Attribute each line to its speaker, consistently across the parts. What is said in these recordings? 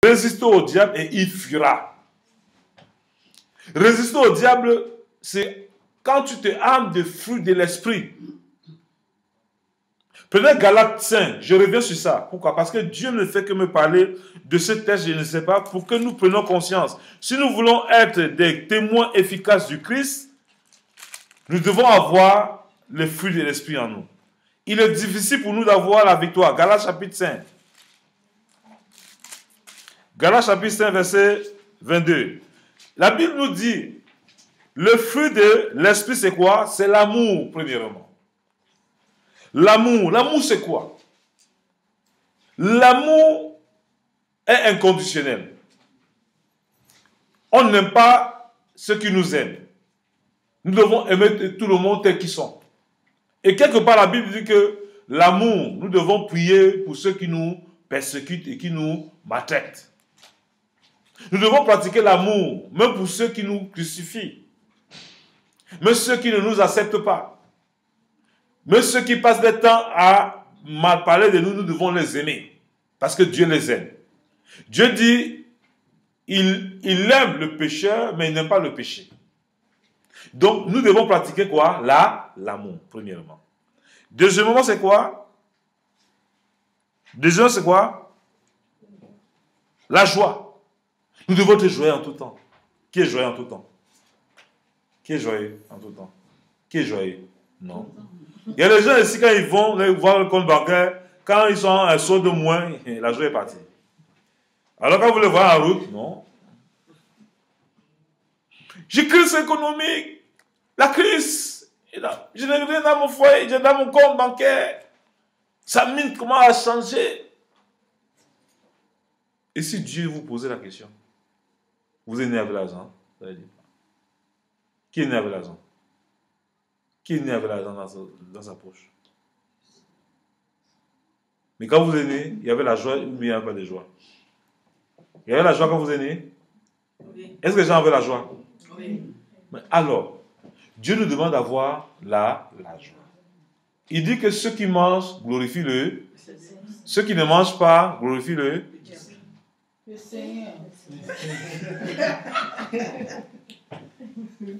Speaker 1: Résistez au diable et il fuira. Résister au diable, c'est quand tu te armes des fruits de l'esprit. Prenez Galates 5, je reviens sur ça. Pourquoi? Parce que Dieu ne fait que me parler de ce texte, je ne sais pas, pour que nous prenions conscience. Si nous voulons être des témoins efficaces du Christ, nous devons avoir les fruits de l'esprit en nous. Il est difficile pour nous d'avoir la victoire. Galates chapitre 5. Galates chapitre 5, verset 22. La Bible nous dit, le fruit de l'esprit c'est quoi? C'est l'amour, premièrement. L'amour. L'amour c'est quoi? L'amour est inconditionnel. On n'aime pas ceux qui nous aiment. Nous devons aimer tout le monde tel qu'ils sont. Et quelque part, la Bible dit que l'amour, nous devons prier pour ceux qui nous persécutent et qui nous maltraitent. Nous devons pratiquer l'amour, même pour ceux qui nous crucifient. Même ceux qui ne nous acceptent pas. Même ceux qui passent le temps à mal parler de nous, nous devons les aimer. Parce que Dieu les aime. Dieu dit, il aime le pécheur, mais il n'aime pas le péché. Donc, nous devons pratiquer quoi? L'amour, premièrement. Deuxièmement, c'est quoi? Deuxièmement, c'est quoi? La joie. Nous devons être joyeux en tout temps. Qui est joyeux en tout temps? Qui est joyeux en tout temps? Qui est joyeux? Non. Il y a des gens ici, quand ils vont voir le compte bancaire, quand ils sont un saut de moins, la joie est partie. Alors, quand vous le voyez en route, non. J'ai crise économique. La crise, je n'ai rien dans mon foyer, j'ai dans mon compte bancaire. Ça mine comment à changer. Et si Dieu vous posait la question, vous êtes né avec l'argent, vous allez dire, qui est né avec l'argent? Qui est né avec l'argent dans sa poche? Mais quand vous êtes né, il y avait la joie ou il n'y avait pas de joie? Il y avait la joie quand vous êtes né? Oui. Est-ce que les gens avaient la joie? Oui. Mais alors, Dieu nous demande d'avoir la joie. Il dit que ceux qui mangent glorifient le. Ceux qui ne mangent pas glorifient le. Seigneur.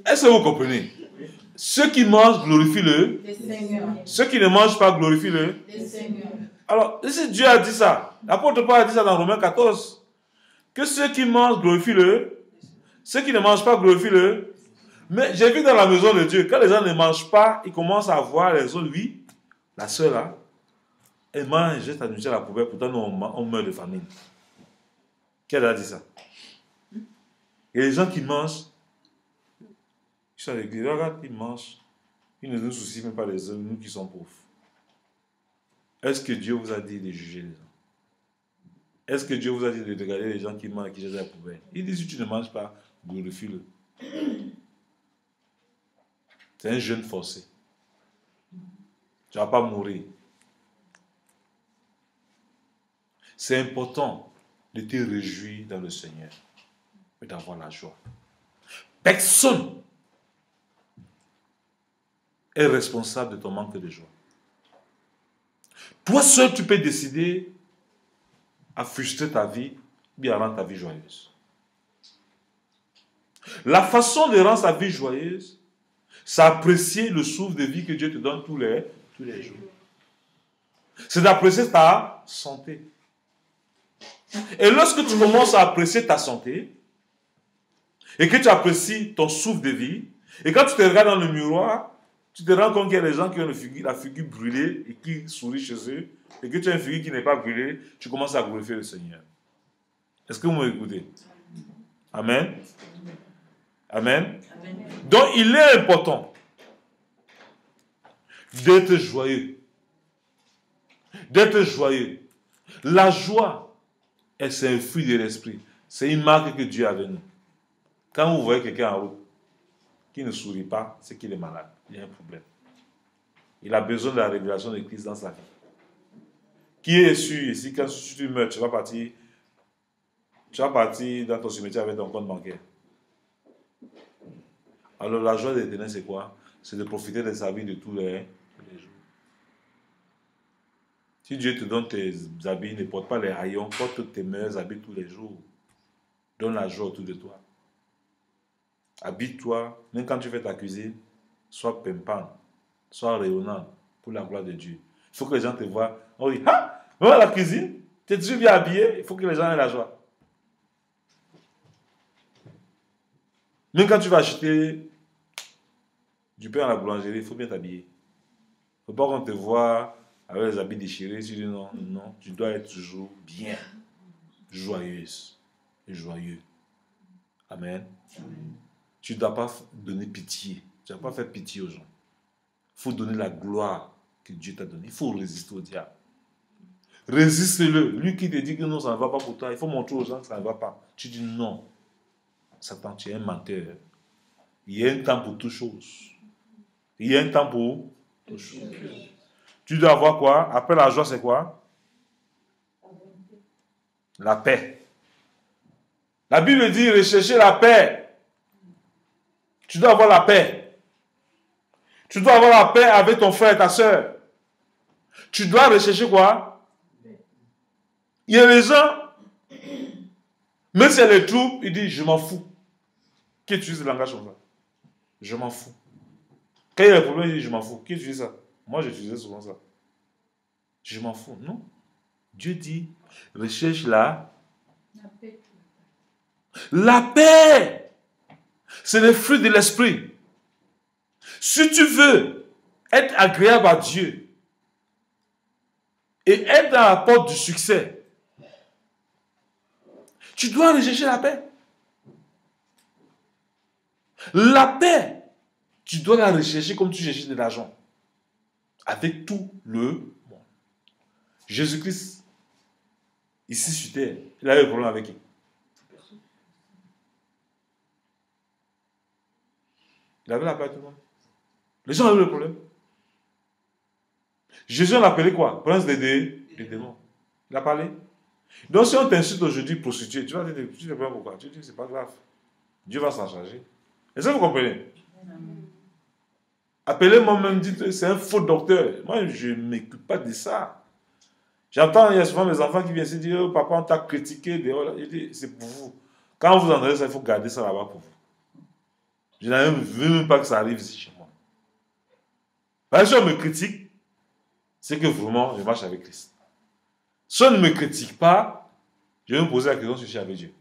Speaker 1: Est-ce que vous comprenez? Ceux qui mangent glorifient le. Ceux qui ne mangent pas glorifient le. Alors, si Dieu a dit ça, l'apôtre Paul a dit ça dans Romains 14, que ceux qui mangent glorifient le. Ceux qui ne mangent pas glorifient le. Mais j'ai vu dans la maison de Dieu, quand les gens ne mangent pas, ils commencent à voir les autres, oui, la soeur là, elle mange, jette la nourriture à la poubelle, pourtant nous, on meurt de famine. Qui a dit ça? Et les gens qui mangent, ils sont à l'église, regarde, ils mangent, ils ne nous soucient même pas les autres, nous qui sommes pauvres. Est-ce que Dieu vous a dit de juger les gens? Est-ce que Dieu vous a dit de regarder les gens qui mangent et qui jettent la poubelle? Il dit, si tu ne manges pas, glorifie-le. C'est un jeûne forcé. Tu ne vas pas mourir. C'est important de te réjouir dans le Seigneur et d'avoir la joie. Personne est responsable de ton manque de joie. Toi seul, tu peux décider à frustrer ta vie, bien à rendre ta vie joyeuse. La façon de rendre sa vie joyeuse, c'est apprécier le souffle de vie que Dieu te donne tous les jours. C'est d'apprécier ta santé. Et lorsque tu commences à apprécier ta santé, et que tu apprécies ton souffle de vie, et quand tu te regardes dans le miroir, tu te rends compte qu'il y a des gens qui ont la figure brûlée et qui sourient chez eux, et que tu as une figure qui n'est pas brûlée, tu commences à glorifier le Seigneur. Est-ce que vous m'écoutez? Amen. Amen. Amen. Donc, il est important d'être joyeux. D'être joyeux. La joie, c'est un fruit de l'esprit. C'est une marque que Dieu a de nous. Quand vous voyez quelqu'un en route qui ne sourit pas, c'est qu'il est malade. Il y a un problème. Il a besoin de la révélation de Christ dans sa vie. Qui est sûr ici, quand tu meurs, tu vas partir dans ton cimetière avec ton compte bancaire. Alors la joie de l'Éternel, c'est quoi? C'est de profiter de sa vie de tous les jours. Si Dieu te donne tes habits, ne porte pas les haillons, porte tes meilleurs habits tous les jours. Donne la joie autour de toi. Habite-toi, même quand tu fais ta cuisine, sois pimpant, sois rayonnant pour la gloire de Dieu. Il faut que les gens te voient. On dit, ah, voilà la cuisine, tu es toujours bien habillé, il faut que les gens aient la joie. Même quand tu vas acheter du pain à la boulangerie, il faut bien t'habiller. Il ne faut pas qu'on te voit avec les habits déchirés. Tu dis non, non, tu dois être toujours bien, joyeuse et joyeux. Amen. Amen. Tu ne dois pas donner pitié. Tu ne dois pas faire pitié aux gens. Il faut donner la gloire que Dieu t'a donnée. Il faut résister au diable. Résiste-le. Lui qui te dit que non, ça ne va pas pour toi, il faut montrer aux gens que ça ne va pas. Tu dis non. Satan, tu es un menteur. Il y a un temps pour toutes choses. Il y a un temps pour toutes choses. Tu dois avoir quoi? Après la joie, c'est quoi? La paix. La Bible dit rechercher la paix. Tu dois avoir la paix. Tu dois avoir la paix avec ton frère et ta soeur. Tu dois rechercher quoi? Il y a des gens, même si elle les trouble, ils disent je m'en fous. Qui utilise le langage comme ça? Je m'en fous. Quand il y a des problèmes, il dit je m'en fous. Qui utilise ça? Moi, j'utilisais souvent ça. Je m'en fous. Non. Dieu dit recherche la paix. La paix, c'est le fruit de l'esprit. Si tu veux être agréable à Dieu et être dans la porte du succès, tu dois rechercher la paix. La paix, tu dois la rechercher comme tu cherches de l'argent. Avec tout le monde. Jésus-Christ, ici sur terre, il a eu un problème avec qui? Il avait la paix à tout le monde. Les gens avaient le problème. Jésus, on l'appelait quoi? Prince des démons. Il a parlé. Donc, si on t'insulte aujourd'hui, prostituée, tu vas te dire, tu ne sais pas pourquoi. Tu dis, c'est pas grave. Dieu va s'en charger. Est-ce que vous comprenez? Appelez-moi même, dites, c'est un faux docteur. Moi, je ne m'occupe pas de ça. J'entends, il y a souvent mes enfants qui viennent se dire, oh, papa, on t'a critiqué. Je dis, c'est pour vous. Quand vous entendez ça, il faut garder ça là-bas pour vous. Je n'avais même pas que ça arrive ici chez moi. Parce que si on me critique, c'est que vraiment, je marche avec Christ. Si on ne me critique pas, je vais me poser la question si je suis avec Dieu.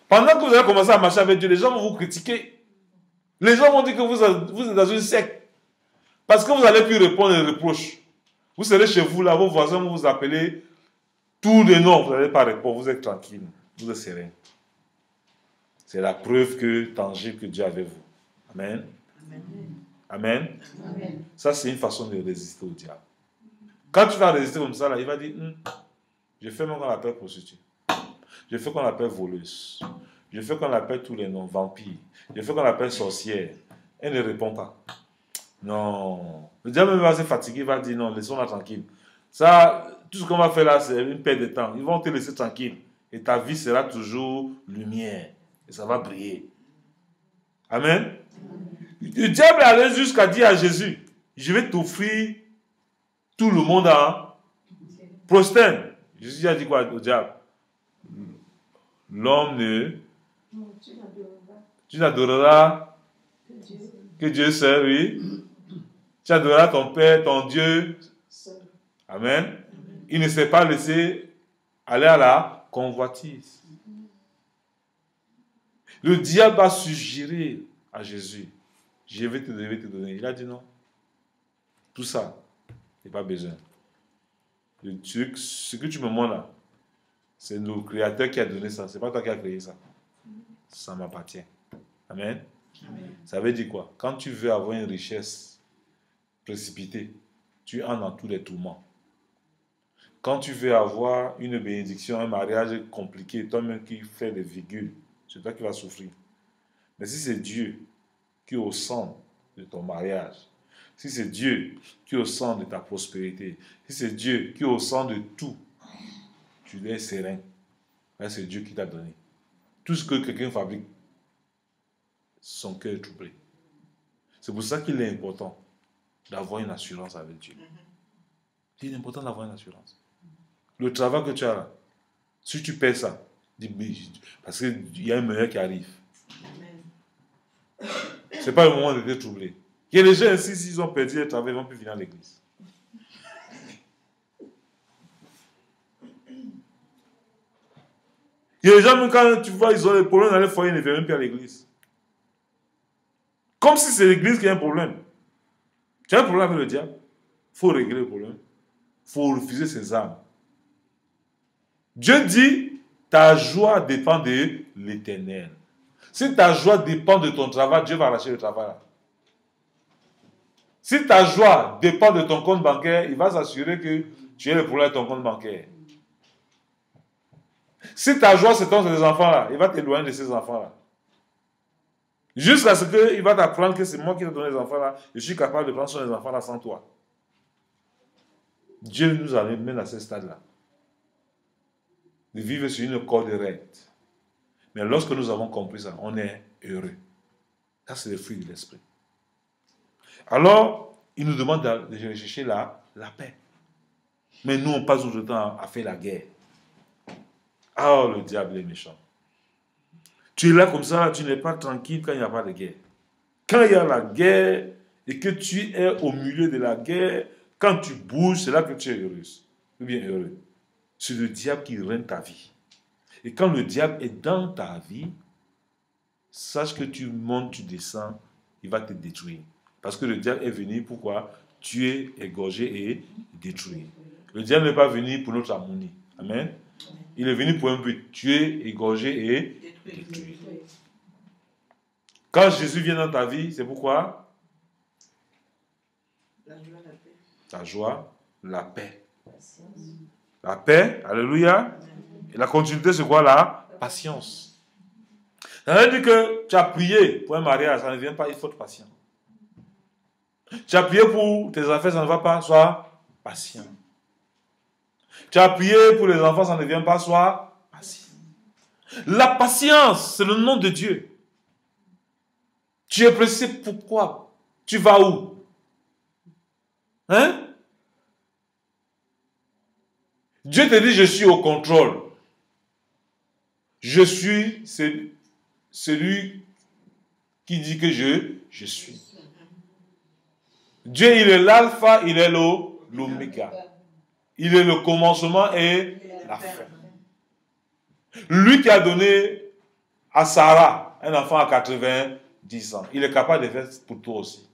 Speaker 1: Pendant que vous allez commencer à marcher avec Dieu, les gens vont vous critiquer. Les gens vont dire que vous êtes dans une secte. Parce que vous n'allez plus répondre aux reproches. Vous serez chez vous, là, vos voisins vont vous appeler tous les noms. Vous n'allez pas répondre, vous êtes tranquille. Vous êtes serein. C'est la preuve tangible que Dieu est avec vous. Amen. Amen. Amen. Amen. Ça, c'est une façon de résister au diable. Quand tu vas résister comme ça, là, il va dire, je fais qu'on appelle prostituée. Je fais qu'on appelle voleuse. Je fais qu'on appelle tous les noms, vampires. Je fais qu'on appelle sorcière. Elle ne répond pas. Non. Le diable même va se fatiguer, il va dire non, laissons-la tranquille. Ça, tout ce qu'on va faire là, c'est une perte de temps. Ils vont te laisser tranquille. Et ta vie sera toujours lumière. Et ça va briller. Amen. Le diable est allé jusqu'à dire à Jésus, je vais t'offrir tout le monde en prosterne. Jésus a dit quoi au diable? L'homme ne... Tu n'adoreras que Dieu seul, oui. Tu adoreras ton Père, ton Dieu. Amen. Il ne s'est pas laissé aller à la convoitise. Le diable a suggéré à Jésus, je vais te donner. Il a dit non. Tout ça, il n'y a pas besoin. Ce que tu me montres là, c'est le Créateur qui a donné ça. Ce n'est pas toi qui as créé ça. Ça m'appartient. Amen. Amen. Ça veut dire quoi? Quand tu veux avoir une richesse précipitée, tu entres dans tous les tourments. Quand tu veux avoir une bénédiction, un mariage compliqué, toi-même qui fais des virgules, c'est toi qui vas souffrir. Mais si c'est Dieu qui est au centre de ton mariage, si c'est Dieu qui est au centre de ta prospérité, si c'est Dieu qui est au centre de tout, tu es serein. C'est Dieu qui t'a donné. Tout ce que quelqu'un fabrique, son cœur est troublé. C'est pour ça qu'il est important d'avoir une assurance avec Dieu. C'est important d'avoir une assurance. Le travail que tu as là, si tu perds ça, dis, parce qu'il y a un meilleur qui arrive. Ce n'est pas le moment d'être troublé. Il y a des gens ici, s'ils ont perdu le travail, ils ne vont plus venir à l'église. Il y a des gens, même quand tu vois, ils ont des problèmes dans les foyers, ils ne viennent même plus à l'église. Comme si c'est l'église qui a un problème. Tu as un problème avec le diable, il faut régler le problème. Il faut refuser ses armes. Dieu dit, ta joie dépend de l'Éternel. Si ta joie dépend de ton travail, Dieu va arracher le travail. Si ta joie dépend de ton compte bancaire, il va s'assurer que tu aies le problème avec ton compte bancaire. Si ta joie, c'est ton des enfants-là, il va t'éloigner de ces enfants-là. Jusqu'à ce qu'il va t'apprendre que c'est moi qui t'ai donné les enfants-là, je suis capable de prendre soin des enfants-là sans toi. Dieu nous amène à ce stade-là. De vivre sur une corde raide. Mais lorsque nous avons compris ça, on est heureux. Ça, c'est le fruit de l'esprit. Alors, il nous demande de rechercher la paix. Mais nous, on passe notre temps à faire la guerre. Oh, le diable est méchant. Tu es là comme ça, tu n'es pas tranquille quand il n'y a pas de guerre. Quand il y a la guerre et que tu es au milieu de la guerre, quand tu bouges, c'est là que tu es heureuse. Ou bien heureux. C'est le diable qui règne ta vie. Et quand le diable est dans ta vie, sache que tu montes, tu descends, il va te détruire. Parce que le diable est venu, pourquoi? Tuer, égorger et détruire. Le diable n'est pas venu pour notre harmonie. Amen. Il est venu pour un but, tuer, égorger et détruire. Quand Jésus vient dans ta vie, c'est pourquoi? La joie, la paix. La joie, la paix. La paix, alléluia. Et la continuité, c'est quoi là? Patience. Ça veut dire que tu as prié pour un mariage, ça ne vient pas, il faut être patient. Tu as prié pour tes affaires, ça ne va pas, sois patient. Tu as prié pour les enfants, ça ne vient pas, sois patient. La patience, c'est le nom de Dieu. Tu es pressé, pourquoi? Tu vas où? Hein? Dieu te dit, je suis au contrôle. Je suis celui qui dit que je suis. Dieu, il est l'alpha, il est l'oméga. Il est le commencement et la fin. Lui qui a donné à Sarah un enfant à 90 ans, il est capable de faire pour toi aussi.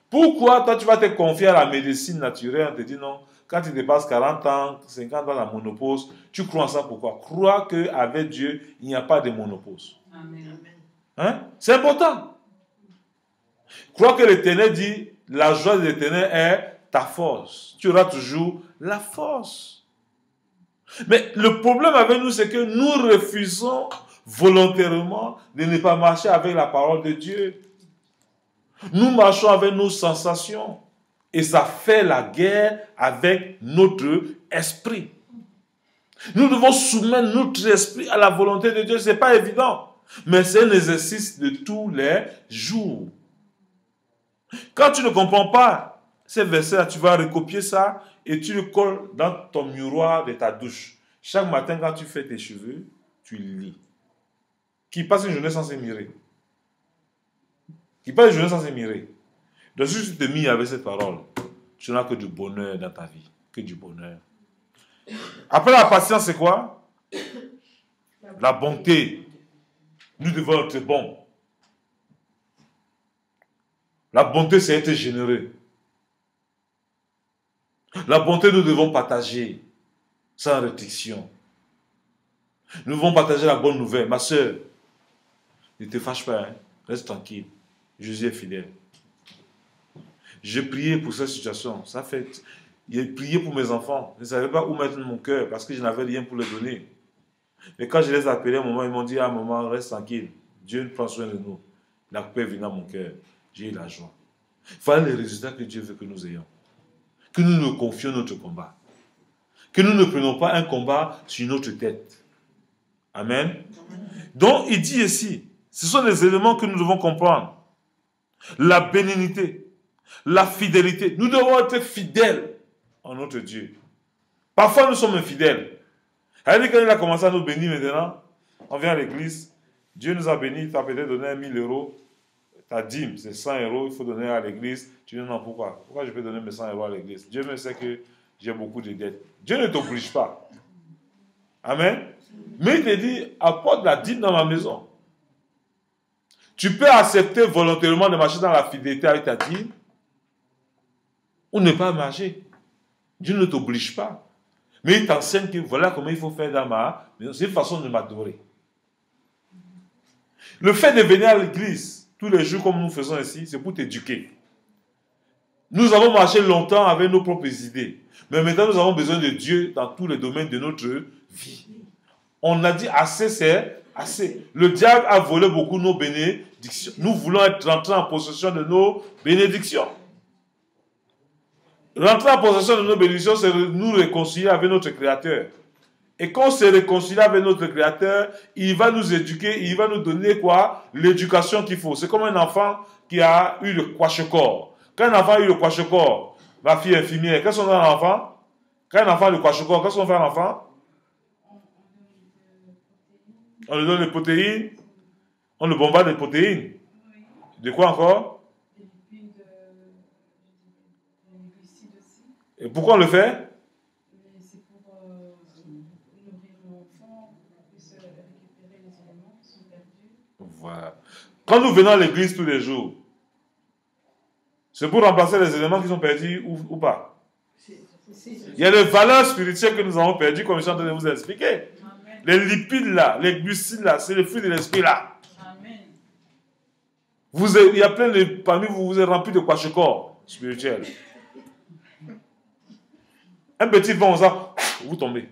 Speaker 1: Pourquoi toi tu vas te confier à la médecine naturelle, on te dit non, quand tu dépasses 40 ans, 50 ans la monopause, tu crois en ça pourquoi? Crois qu'avec Dieu, il n'y a pas de monopause. Amen. Hein? C'est important. Crois que l'Éternel dit, la joie de l'Éternel est ta force. Tu auras toujours la force. Mais le problème avec nous, c'est que nous refusons volontairement de ne pas marcher avec la parole de Dieu. Nous marchons avec nos sensations. Et ça fait la guerre avec notre esprit. Nous devons soumettre notre esprit à la volonté de Dieu. Ce n'est pas évident. Mais c'est un exercice de tous les jours. Quand tu ne comprends pas ces versets-là, tu vas recopier ça et tu le colles dans ton miroir de ta douche. Chaque matin, quand tu fais tes cheveux, tu lis. Qui passe une journée sans se mirer. Qui passe une journée sans se mirer. Donc, si tu te mis avec cette parole, tu n'as que du bonheur dans ta vie. Que du bonheur. Après la patience, c'est quoi? La bonté. Nous devons être bons. La bonté, c'est être généreux. La bonté, nous devons partager sans restriction. Nous devons partager la bonne nouvelle. Ma soeur, ne te fâche pas, hein? Reste tranquille. Jésus est fidèle. J'ai prié pour cette situation. Ça fait. J'ai prié pour mes enfants. Je ne savais pas où mettre mon cœur parce que je n'avais rien pour les donner. Mais quand je les ai appelés à un moment, ils m'ont dit, ah maman, reste tranquille. Dieu prend soin de nous. La paix vient dans mon cœur. J'ai eu la joie. Voilà les résultats que Dieu veut que nous ayons. Que nous nous confions notre combat. Que nous ne prenons pas un combat sur notre tête. Amen. Donc, il dit ici, ce sont les éléments que nous devons comprendre. La bénignité, la fidélité. Nous devons être fidèles. en notre Dieu. Parfois, nous sommes infidèles. C'est-à-dire, quand il a commencé à nous bénir maintenant, on vient à l'église, Dieu nous a bénis, il t'a peut-être donné 1000 euros, ta dîme, c'est 100 euros, il faut donner à l'église. Tu dis non, pourquoi? Pourquoi je peux donner mes 100 euros à l'église? Dieu me sait que j'ai beaucoup de dettes. Dieu ne t'oblige pas. Amen. Mais il te dit, apporte la dîme dans ma maison. Tu peux accepter volontairement de marcher dans la fidélité avec ta dîme ou ne pas marcher. Dieu ne t'oblige pas. Mais il t'enseigne que voilà comment il faut faire dans ma maison. C'est une façon de m'adorer. Le fait de venir à l'église tous les jours comme nous faisons ici, c'est pour t'éduquer. Nous avons marché longtemps avec nos propres idées. Mais maintenant, nous avons besoin de Dieu dans tous les domaines de notre vie. On a dit assez, c'est assez. Le diable a volé beaucoup nos bénédictions. Nous voulons être rentrés en possession de nos bénédictions. Rentrer en possession de nos bénédictions, c'est nous réconcilier avec notre Créateur. Et quand on se réconcilie avec notre Créateur, il va nous éduquer, il va nous donner quoi? L'éducation qu'il faut. C'est comme un enfant qui a eu le kwashiorkor. Quand un enfant a eu le kwashiorkor, ma fille infirmière, qu'est-ce qu'on fait à l'enfant? Quand un enfant a le kwashiorkor, qu'est-ce qu'on fait à l'enfant? On lui donne des protéines, on le bombarde des protéines. De quoi encore? Et pourquoi on le fait?
Speaker 2: C'est pour nourrir l'enfant, pour qu'on puisse récupérer les éléments qui sont perdus.
Speaker 1: Voilà. Quand nous venons à l'église tous les jours, c'est pour remplacer les éléments qui sont perdus ou pas? Il y a des valeurs spirituelles que nous avons perdues, comme je suis en train de vous expliquer. Amen. Les lipides là, les glucides là, c'est le fruit de l'esprit là. Amen. Il y a plein de, parmi vous, vous êtes remplis de kwashiorkor spirituel. Un petit vent, ça, vous tombez.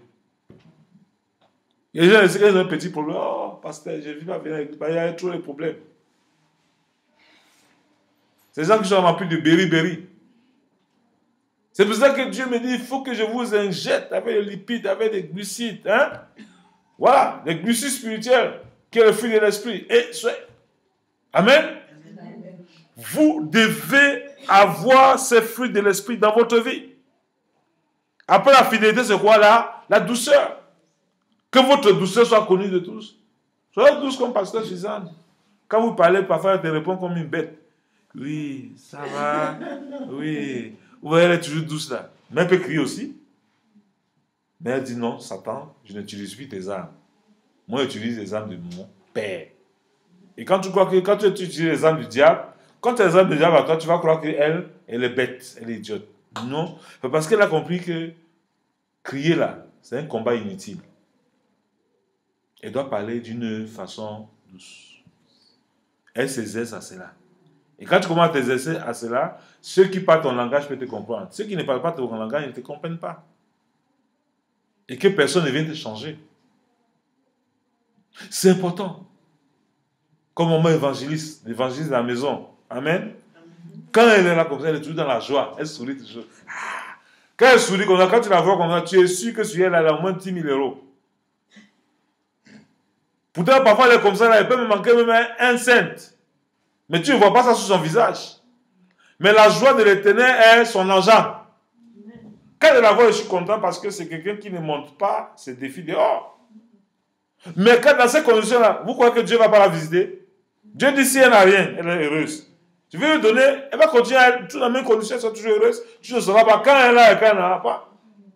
Speaker 1: Il y a des gens qui ont un petit problème. Oh, pasteur, je ne vis pas bien avec lui. Il y a trop de problèmes. C'est des gens qui sont remplis de berry. C'est pour ça que Dieu me dit, il faut que je vous injecte avec des lipides, avec des glucides. Hein? Voilà, des glucides spirituels, qui est le fruit de l'esprit. Et Amen. Vous devez avoir ces fruits de l'esprit dans votre vie. Après la fidélité, c'est quoi là? La douceur. Que votre douceur soit connue de tous. Soyez douce comme pasteur Suzanne. Quand vous parlez, parfois, elle te répond comme une bête. Oui, ça va. Oui. Vous voyez, elle est toujours douce là. Mais elle peut crier aussi. Mais elle dit non, Satan, je n'utilise plus tes armes. Moi, j'utilise les armes de mon Père. Et quand tu crois que quand tu utilises les armes du diable, quand tu as les armes du diable à toi, tu vas croire qu'elle est bête, elle est idiote. Non, parce qu'elle a compris que crier là, c'est un combat inutile. Elle doit parler d'une façon douce. Elle s'exerce à cela. Et quand tu commences à t'exercer à cela, ceux qui parlent ton langage peuvent te comprendre. Ceux qui ne parlent pas ton langage ne te comprennent pas. Et que personne ne vienne te changer. C'est important. Comme on met l'évangéliste de la maison. Amen. Quand elle est là comme ça, elle est toujours dans la joie. Elle sourit toujours. Quand elle sourit comme ça, quand tu la vois comme ça, tu es sûr que sur elle, elle a au moins 10 000 euros. Pourtant, parfois, elle est comme ça, elle peut me manquer même un cent. Mais tu ne vois pas ça sur son visage. Mais la joie de l'Éternel est son argent. Quand elle la voit, je suis content parce que c'est quelqu'un qui ne montre pas ses défis dehors. Mais quand dans ces conditions-là, vous croyez que Dieu ne va pas la visiter? Dieu dit si elle n'a rien, elle est heureuse. Tu veux lui donner, elle va continuer à être dans les mêmes conditions, elle sera toujours heureuse. Tu ne sauras pas quand elle a et quand elle n'en a pas.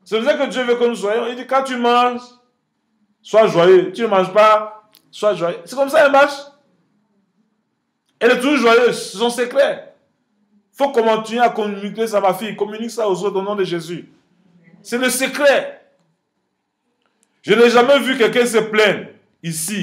Speaker 1: C'est pour ça que Dieu veut que nous soyons. Il dit quand tu manges, sois joyeux. Tu ne manges pas, sois joyeux. C'est comme ça elle marche. Elle est toujours joyeuse, c'est son secret. Il faut continuer à communiquer ça à ma fille. Communique ça aux autres au nom de Jésus. C'est le secret. Je n'ai jamais vu quelqu'un se plaindre ici.